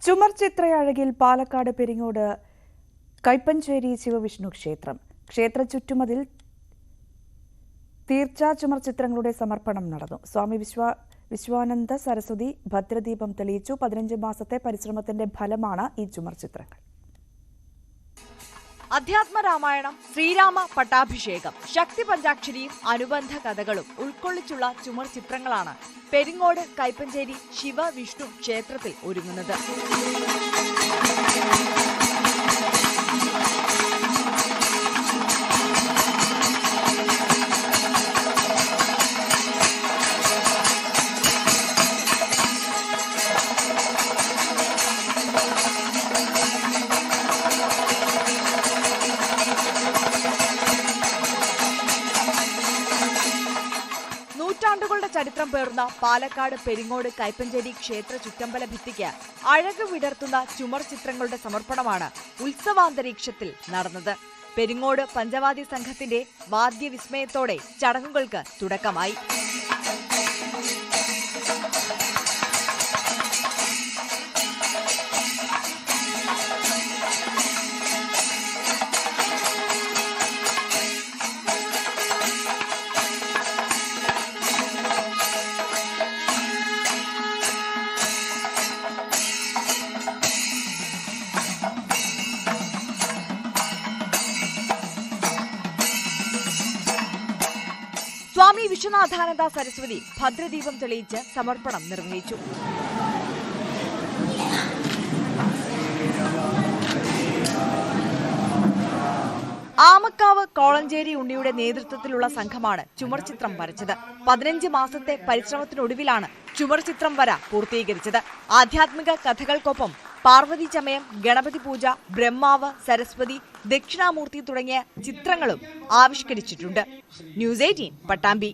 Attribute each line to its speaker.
Speaker 1: ചുമർ ചിത്രയഴകിൽ പാലക്കാട് പെരിങ്ങോട് കൈപ്പഞ്ചേരി ശിവവിഷ്ണു ക്ഷേത്രം. ക്ഷേത്ര ചുറ്റുമതിൽ തീർച്ച ചുമർ ചിത്രങ്ങളുടെ സമർപ്പണം നടന്നു. സ്വാമി വിശ്വാനന്ദ സരസ്വതി ഭദ്രദീപം തെളിയിച്ചു. 15 മാസത്തെ പരിശ്രമത്തിന്റെ ഫലമാണ് ഈ ചുമർ ചിത്രങ്ങൾ.
Speaker 2: അധ്യാത്മരാമായണം, ശ്രീരാമ പട്ടാഭിഷേകം, ശക്തി പഞ്ചാക്ഷരിയും അനുബന്ധ കഥകളും ഉൾക്കൊള്ളിച്ചുള്ള ചുമർ ചിത്രങ്ങളാണ് പെരിങ്ങോട് കൈപ്പഞ്ചേരി ശിവവിഷ്ണു ക്ഷേത്രത്തിൽ ഒരുങ്ങുന്നത്. നൂറ്റാണ്ടുകളുടെ ചരിത്രം പേർന്ന പാലക്കാട് പെരിങ്ങോട് കൈപ്പഞ്ചേരി ക്ഷേത്ര ചുറ്റമ്പല ഭിത്തിക്ക് അഴക് വിടർത്തുന്ന ചുമർ ചിത്രങ്ങളുടെ സമർപ്പണമാണ് ഉത്സവാന്തരീക്ഷത്തിൽ നടന്നത്. പെരിങ്ങോട് പഞ്ചവാദ്യ സംഘത്തിന്റെ വാദ്യവിസ്മയത്തോടെ ചടങ്ങുകൾക്ക് തുടക്കമായി. സ്വാമി വിശ്വനാഥാനന്ദ സരസ്വതി ഭദ്രദീപം തെളിയിച്ച് സമർപ്പണം നിർവഹിച്ചു. ആമക്കാവ് കോളഞ്ചേരി ഉണ്ണിയുടെ നേതൃത്വത്തിലുള്ള സംഘമാണ് ചുമർ ചിത്രം വരച്ചത്. 15 മാസത്തെ പരിശ്രമത്തിനൊടുവിലാണ് ചുമർ ചിത്രം വര പൂർത്തീകരിച്ചത്. ആധ്യാത്മിക കഥകൾക്കൊപ്പം പാർവതി ചമയം, ഗണപതി പൂജ, ബ്രഹ്മാവ്, സരസ്വതി, ദക്ഷിണാമൂർത്തി തുടങ്ങിയ ചിത്രങ്ങളും ആവിഷ്കരിച്ചിട്ടുണ്ട്. ന്യൂസ് 18 പട്ടാമ്പി.